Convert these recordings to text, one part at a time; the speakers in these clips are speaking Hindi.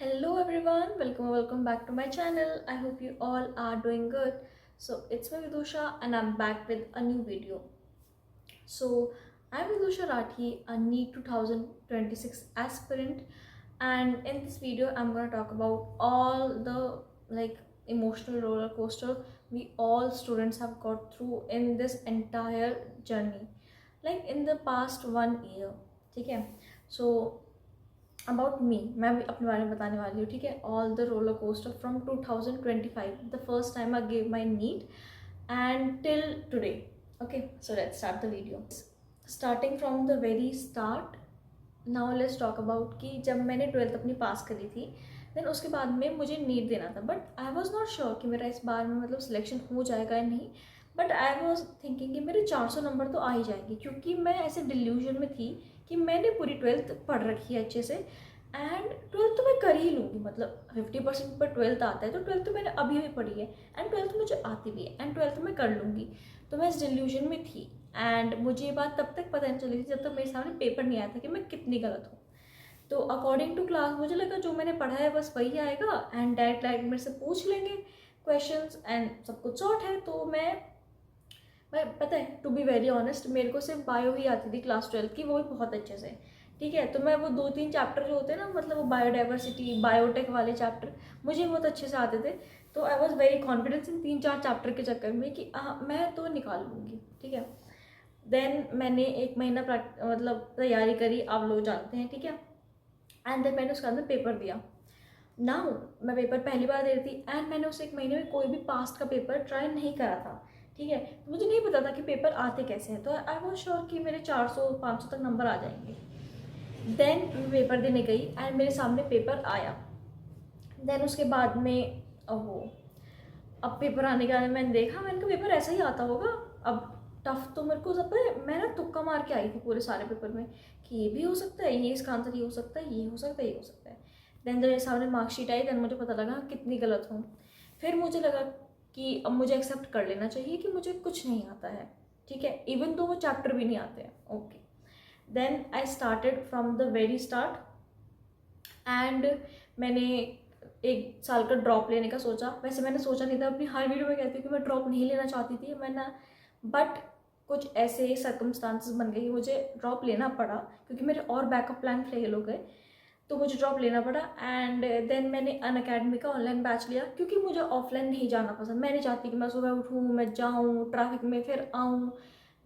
Hello everyone, welcome back to my channel. I hope you all are doing good. So it's me Vidusha and I'm back with a new video. So I'm Vidusha Rathi, a NEET 2026 aspirant, and in this video I'm going to talk about all the emotional roller coaster we all students have got through in this entire journey, like in the past 1 year. Okay, so about me, मैं भी अपने बारे में बताने वाली हूँ. ठीक है, all the roller coaster from 2025, the first time I gave my neat and till today. Okay, so let's start the video. Starting from the very start, now let's talk about कि जब मैंने 12th अपनी पास करी थी, देन उसके बाद में मुझे नीट देना था. But I was not sure कि मेरा इस बार में मतलब सिलेक्शन हो जाएगा या नहीं. बट आई वॉज थिंकिंग कि मेरे 400 नंबर तो आ ही जाएंगे, क्योंकि मैं ऐसे डिल्यूजन में थी कि मैंने पूरी 12th पढ़ रखी है अच्छे से एंड 12th तो मैं कर ही लूँगी. मतलब 50% पर 12th आता है, तो 12th तो मैंने अभी भी पढ़ी है एंड 12th मुझे आती भी है एंड 12th मैं कर लूँगी. तो मैं इस डिल्यूजन में थी एंड मुझे ये बात तब तक पता नहीं चली थी जब तक मेरे सामने पेपर नहीं आया था कि मैं कितनी गलत हूँ. तो अकॉर्डिंग टू क्लास मुझे लगा जो मैंने पढ़ा है बस वही आएगा एंड डायरेक्ट लाइक मेरे से पूछ लेंगे क्वेश्चंस एंड सब कुछ सॉर्ट है. तो मैं पता है, टू बी वेरी ऑनेस्ट, मेरे को सिर्फ बायो ही आती थी क्लास 12th की, वो भी बहुत अच्छे से. ठीक है, तो मैं वो 2-3 चैप्टर जो होते हैं ना, मतलब वो बायोडाइवर्सिटी बायोटेक वाले चैप्टर मुझे बहुत अच्छे से आते थे. तो I was very confidence in 3-4 chapter के चक्कर में कि मैं तो निकाल लूँगी. ठीक है, देन मैंने 1 महीना मतलब तैयारी करी, आप लोग जानते हैं. ठीक है, एंड देन मैंने उसके अंदर पेपर दिया. नाउ मैं पेपर पहली बार दे रही थी एंड मैंने उस 1 महीने में कोई भी पास्ट का पेपर ट्राई नहीं करा था. ठीक है, तो मुझे नहीं पता था कि पेपर आते कैसे हैं. तो आई वॉज श्योर कि मेरे 400-500 तक नंबर आ जाएंगे. देन मैं पेपर देने गई एंड मेरे सामने पेपर आया. देन उसके बाद में वो अब पेपर आने के बाद मैंने देखा, मैंने कहा पेपर ऐसा ही आता होगा. अब टफ तो मेरे को सब है, मैं ना तुक्का मार के आई थी पूरे सारे पेपर में कि ये भी हो सकता है, ये इसका आंसर ये हो सकता है, ये हो सकता है, ये हो सकता है. देन जब मेरे सामने मार्कशीट आई देन मुझे पता लगा कितनी गलत हूँ. फिर मुझे लगा कि अब मुझे एक्सेप्ट कर लेना चाहिए कि मुझे कुछ नहीं आता है. ठीक है, इवन तो वो चैप्टर भी नहीं आते हैं. Okay, then I started from the very start and मैंने 1 साल का ड्रॉप लेने का सोचा. वैसे मैंने सोचा नहीं था, अपनी हर वीडियो में कहती हूँ कि मैं ड्रॉप नहीं लेना चाहती थी मैंने, बट कुछ ऐसे सर्कमस्टांसिस बन गई, मुझे ड्रॉप लेना पड़ा क्योंकि मेरे और बैकअप प्लान फेल हो गए. तो मुझे ड्रॉप लेना पड़ा एंड देन मैंने अनअकैडमी का ऑनलाइन बैच लिया, क्योंकि मुझे ऑफलाइन नहीं जाना पसंद. मैं नहीं चाहती कि मैं सुबह उठूँ, मैं जाऊँ ट्रैफिक में फिर आऊँ,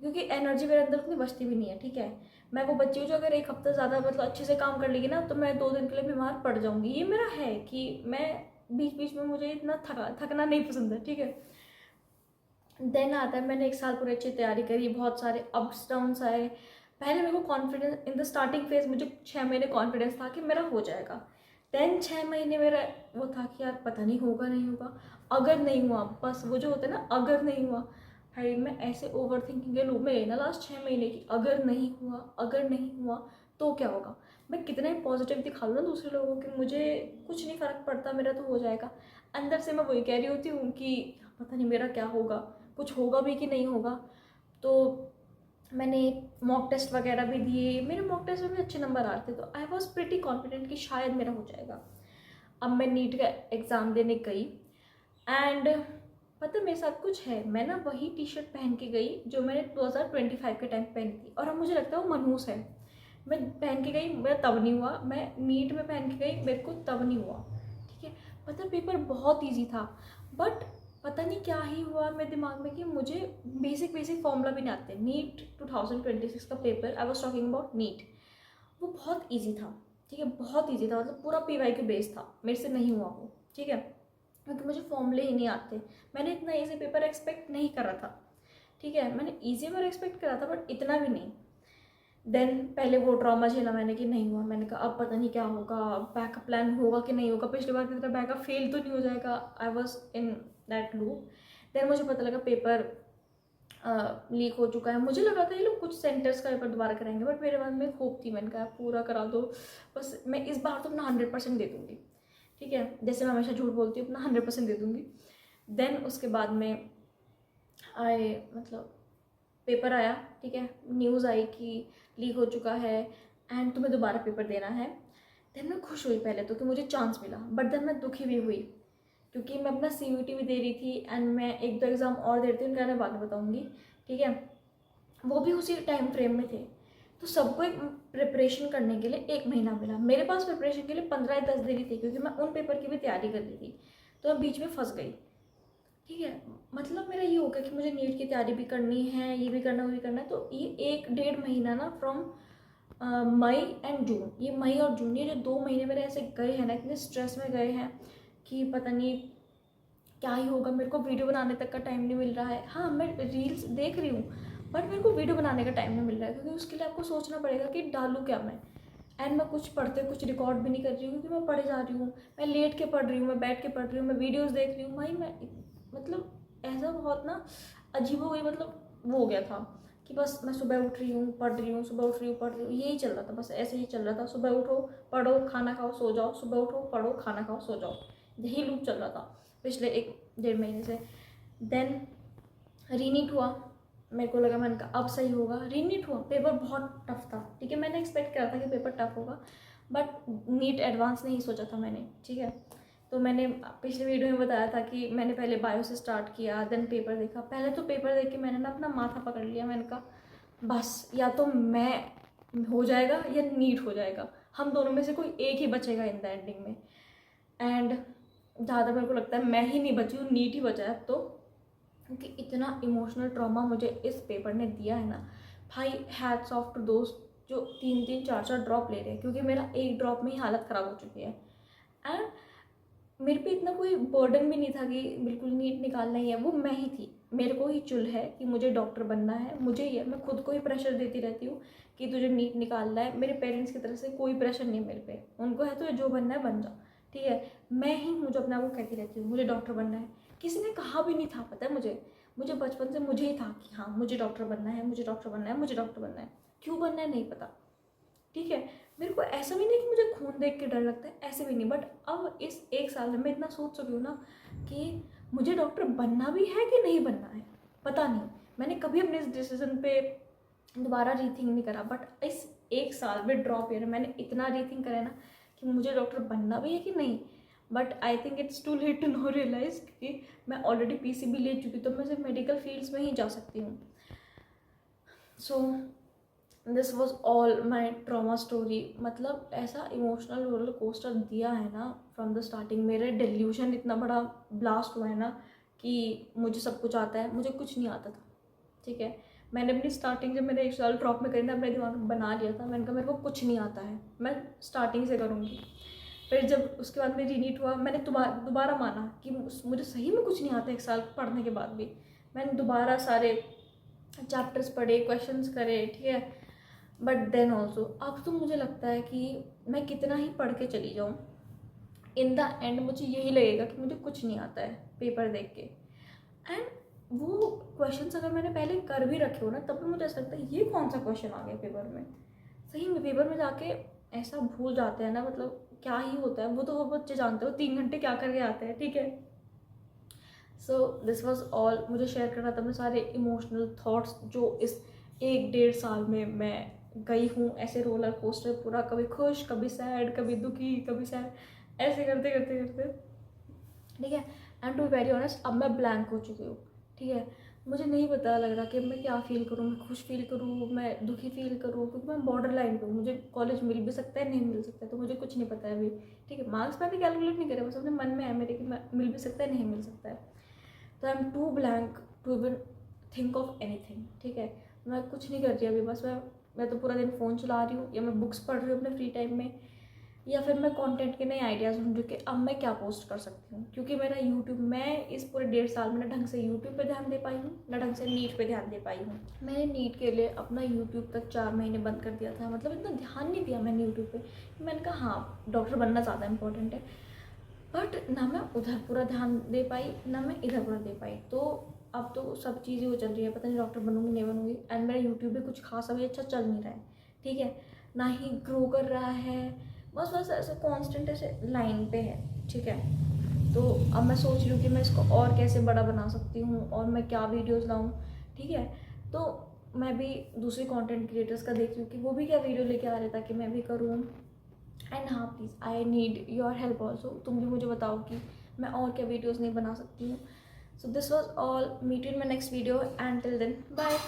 क्योंकि एनर्जी मेरे अंदर उतनी बचती भी नहीं है. ठीक है, मैं वो बच्ची हूँ जो अगर 1 हफ्ता ज़्यादा मतलब अच्छे से काम कर लेगी ना, तो मैं 2 दिन के लिए बीमार पड़ जाऊँगी. ये मेरा है कि मैं बीच बीच में मुझे इतना थकना नहीं पसंद है. ठीक है, देन आता है मैंने 1 साल पूरी अच्छी तैयारी करी, बहुत सारे अप्स डाउन्स आए. पहले मेरे को confidence in the starting phase, मुझे 6 महीने कॉन्फिडेंस था कि मेरा हो जाएगा. देन 6 महीने मेरा वो था कि यार पता नहीं होगा नहीं होगा, अगर नहीं हुआ, बस वो जो होता है ना अगर नहीं हुआ, भाई मैं ऐसे ओवर थिंकिंग के लूप में गई ना लास्ट 6 महीने की. अगर नहीं हुआ, अगर नहीं हुआ तो क्या होगा. मैं कितना ही पॉजिटिव दिखा लूँ ना दूसरे लोगों को कि मुझे कुछ नहीं फ़र्क पड़ता, मेरा तो हो जाएगा, अंदर से मैं वही कह रही होती हूँ कि पता नहीं मेरा क्या होगा, कुछ होगा भी कि नहीं होगा. तो मैंने मॉक टेस्ट वगैरह भी दिए, मेरे मॉक टेस्ट में भी अच्छे नंबर आ रहे थे. तो आई वॉज प्रिटी कॉन्फिडेंट कि शायद मेरा हो जाएगा. अब मैं नीट का एग्ज़ाम देने गई एंड पता है मेरे साथ कुछ है, मैं ना वही टी शर्ट पहन के गई जो मैंने 2025 के टाइम पहनी थी, और अब मुझे लगता है वो मनहूस है. मैं पहन के गई, मेरा तब नहीं हुआ. मैं नीट में पहन के गई, मेरे को तब नहीं हुआ. ठीक है, पता पेपर बहुत ईजी था, बट पता नहीं क्या ही हुआ मेरे दिमाग में कि मुझे बेसिक बेसिक फॉर्मूला भी नहीं आते. नीट 2026 का paper, I was talking about NEET, वो बहुत ईजी था. ठीक है, बहुत ईजी था, मतलब पूरा पीवाई के बेस था. मेरे से नहीं हुआ वो. ठीक है, क्योंकि मुझे फॉर्मूले ही नहीं आते. मैंने इतना ईजी पेपर एक्सपेक्ट नहीं करा था. ठीक है, मैंने ईजी पेपर एक्सपेक्ट करा था बट इतना भी नहीं. देन पहले वो ड्रामा झेला मैंने कि नहीं हुआ. मैंने कहा अब पता नहीं क्या होगा, बैकअप प्लान होगा कि नहीं होगा, पिछली बार की तरह बैकअप फेल तो नहीं हो जाएगा. I was in that loop. Then मुझे पता लगा पेपर लीक हो चुका है. मुझे लगा था ये लोग कुछ सेंटर्स का पेपर दोबारा कराएंगे, बट मेरे मन में होप थी, मैंने कहा पूरा करा दो बस, मैं इस बार तो अपना 100% दे दूँगी. ठीक है, जैसे मैं हमेशा झूठ बोलती हूँ, अपना 100% दे दूँगी. देन उसके बाद में आए मतलब पेपर आया. ठीक है, न्यूज़ आई कि लीक हो चुका है एंड तुम्हें दोबारा पेपर देना है. देन मैं खुश हुई पहले तो कि मुझे चांस मिला, बट देन मैं दुखी भी हुई क्योंकि मैं अपना CUET भी दे रही थी एंड मैं 1-2 एग्ज़ाम और दे रही थी, उनका मैं बाद में बताऊँगी, ठीक है। वो भी उसी टाइम फ्रेम में थे। तो सबको एक प्रिपरेशन करने के लिए 1 महीना मिला, मेरे पास प्रिपरेशन के लिए 15 या 10 दिन ही थे क्योंकि मैं उन पेपर की भी तैयारी कर रही थी। तो मैं बीच में फंस गई, ठीक है। मतलब मेरा ये हो गया कि मुझे नीट की तैयारी भी करनी है, ये भी करना, वो भी करना है। तो ये 1-1.5 महीना ना फ्रॉम मई एंड जून, ये मई और जून, ये जो 2 महीने मेरे ऐसे गए हैं ना, इतने स्ट्रेस में गए हैं कि पता नहीं क्या ही होगा। मेरे को वीडियो बनाने तक का टाइम नहीं मिल रहा है। हाँ, मैं रील्स देख रही हूँ बट मेरे को वीडियो बनाने का टाइम नहीं मिल रहा है क्योंकि उसके लिए आपको सोचना पड़ेगा कि डालूँ क्या मैं। एंड मैं कुछ पढ़ते कुछ रिकॉर्ड भी नहीं कर रही हूँ क्योंकि मैं पढ़े जा रही हूँ, मैं लेट के पढ़ रही हूँ, मैं बैठ के पढ़ रही हूँ, मैं वीडियोज़ देख रही हूँ। भाई मैं मतलब ऐसा बहुत ना अजीब हो गई, मतलब वो हो गया था कि बस मैं सुबह उठ रही हूँ, पढ़ रही हूँ, सुबह उठ रही हूँ, पढ़ रही हूँ, यही चल रहा था, बस ऐसे ही चल रहा था। सुबह उठो, पढ़ो, खाना खाओ, सो जाओ, सुबह उठो, पढ़ो, खाना खाओ, सो जाओ, यही लूप चल रहा था पिछले 1-1.5 महीने से। देन रीनीट हुआ, मेरे को लगा, मैंने कहा अब सही होगा। रीनीट हुआ, पेपर बहुत टफ था, ठीक है। मैंने एक्सपेक्ट करा था कि पेपर टफ होगा बट नीट एडवांस नहीं सोचा था मैंने, ठीक है। तो मैंने पिछले वीडियो में बताया था कि मैंने पहले बायो से स्टार्ट किया, देन पेपर देखा। पहले तो पेपर देख के मैंने ना अपना माथा पकड़ लिया, मैंने कहा बस या तो मैं हो जाएगा या नीट हो जाएगा, हम दोनों में से कोई एक ही बचेगा इन द एंडिंग में। एंड ज़्यादा मेरे को लगता है मैं ही नहीं बची हूँ, नीट ही बचा है अब तो, क्योंकि इतना इमोशनल ट्रॉमा मुझे इस पेपर ने दिया है ना भाई। हैट्स ऑफ टू दोस्त जो 3-3 4-4 ड्रॉप ले रहे हैं, क्योंकि मेरा एक ड्रॉप में ही हालत ख़राब हो चुकी है। एंड मेरे पे इतना कोई बर्डन भी नहीं था कि बिल्कुल नीट निकालना ही है, वो मैं ही थी, मेरे को ही चुल है कि मुझे डॉक्टर बनना है, मुझे ही है। मैं खुद को ही प्रेशर देती रहती हूँ कि तुझे नीट निकालना है। मेरे पेरेंट्स की तरफ से कोई प्रेशर नहीं है मेरे पे, उनको है तो जो बनना है बन जा, ठीक है। मैं ही मुझे अपने आप को कहती रहती हूँ मुझे डॉक्टर बनना है। किसी ने कहा भी नहीं था, पता है मुझे बचपन से मुझे ही था कि हाँ मुझे डॉक्टर बनना है, मुझे डॉक्टर बनना है, मुझे डॉक्टर बनना है। क्यों बनना है नहीं पता, ठीक है। मेरे को ऐसा भी नहीं कि मुझे खून देख के डर लगता है, ऐसे भी नहीं। बट अब इस 1 साल में मैं इतना सोच चुकी हूँ ना कि मुझे डॉक्टर बनना भी है कि नहीं बनना है, पता नहीं। मैंने कभी अपने इस डिसीजन पे दोबारा रीथिंक नहीं करा, बट इस 1 साल में ड्रॉप ईयर मैंने इतना रीथिंक करा है ना कि मुझे डॉक्टर बनना भी है कि नहीं। But I think it's too late to know realise कि मैं ऑलरेडी PCB ले चुकी, तो मैं सिर्फ मेडिकल फील्ड्स में ही जा सकती हूँ। So this was all my trauma story. मतलब ऐसा इमोशनल रोलर कोस्टर दिया है ना फ्रॉम द स्टार्टिंग। मेरे डिल्यूशन इतना बड़ा ब्लास्ट हुआ है ना कि मुझे सब कुछ आता है, मुझे कुछ नहीं आता था, ठीक है। मैंने अपनी स्टार्टिंग जब मैंने 1 साल ड्रॉप में करी ना, अपने दिमाग में बना लिया था, मैंने कहा मेरे को कुछ नहीं आता है, मैं स्टार्टिंग से करूँगी। फिर जब उसके बाद मेरी रीनीट हुआ, मैंने दोबारा माना कि मुझे सही में कुछ नहीं आता। 1 साल पढ़ने के बाद भी मैंने दोबारा सारे चैप्टर्स पढ़े, क्वेश्चंस करे, ठीक है। बट देन ऑल्सो अब तो मुझे लगता है कि मैं कितना ही पढ़ के चली जाऊँ, इन द एंड मुझे यही लगेगा कि मुझे कुछ नहीं आता है पेपर देख के। एंड वो क्वेश्चंस अगर मैंने पहले कर भी रखे हो ना, तब भी मुझे ऐसा लगता है ये कौन सा क्वेश्चन आ गया पेपर में। सही में पेपर में जाके ऐसा भूल जाते हैं ना, मतलब क्या ही होता है वो तो वो बच्चे जानते हो 3 घंटे क्या करके आते हैं, ठीक है। सो दिस वॉज ऑल, मुझे शेयर करना था अपने सारे इमोशनल थाट्स जो इस 1-1.5 साल में मैं गई हूँ। ऐसे रोलर कोस्टर पूरा, कभी खुश, कभी सैड, कभी दुखी, कभी सैड, ऐसे करते करते करते, ठीक है। And to be very honest अब मैं ब्लैंक हो चुकी हूँ, ठीक है। मुझे नहीं पता लग रहा कि मैं क्या फ़ील करूँ, मैं खुश फील करूँ, मैं दुखी फील करूँ, क्योंकि मैं बॉर्डर लाइन पे हूँ। मुझे कॉलेज मिल भी सकता है, नहीं मिल सकता है, तो मुझे कुछ नहीं पता है अभी, ठीक है। मार्क्स मैंने कैलकुलेट नहीं करे, बस अपने मन में है मेरे कि मैं मिल भी सकता है, नहीं मिल सकता है। तो I am too blank to even think of anything, ठीक है। मैं कुछ नहीं कर रही अभी, बस मैं तो पूरा दिन फ़ोन चला रही हूँ, या मैं बुक्स पढ़ रही हूँ अपने फ्री टाइम में, या फिर मैं कंटेंट के नए आइडियाज़ ढूंढ रही हूँ कि अब मैं क्या पोस्ट कर सकती हूँ। क्योंकि मेरा यूट्यूब, मैं इस पूरे 1.5 साल में ना ढंग से यूट्यूब पे ध्यान दे पाई हूँ, ना ढंग से नीट पे ध्यान दे पाई हूँ। मैंने नीट के लिए अपना यूट्यूब तक 4 महीने बंद कर दिया था, मतलब इतना ध्यान नहीं दिया मैंने यूट्यूब पे। मैंने कहा हाँ डॉक्टर बनना ज़्यादा इंपॉर्टेंट है, बट ना मैं उधर पूरा ध्यान दे पाई, ना मैं इधर पूरा दे पाई। तो अब तो सब चीज़ें वो चल रही है, पता नहीं डॉक्टर बनूंगी नहीं बनूंगी। एंड मेरा यूट्यूब भी कुछ खास अभी अच्छा चल नहीं रहा है, ठीक है, ना ही ग्रो कर रहा है, बस बस ऐसे कांस्टेंट ऐसे लाइन पे है, ठीक है। तो अब मैं सोच रही हूँ कि मैं इसको और कैसे बड़ा बना सकती हूँ, और मैं क्या वीडियोज़ लाऊँ, ठीक है। तो मैं भी दूसरे कंटेंट क्रिएटर्स का देख रही हूँ कि वो भी क्या वीडियो लेके आ रहे ताकि मैं भी करूँ। एंड हाँ please, I need your help also. तुम भी मुझे बताओ कि मैं और क्या वीडियोज़ नहीं बना सकती हूँ। So this was all, meet you in my next video and till then bye.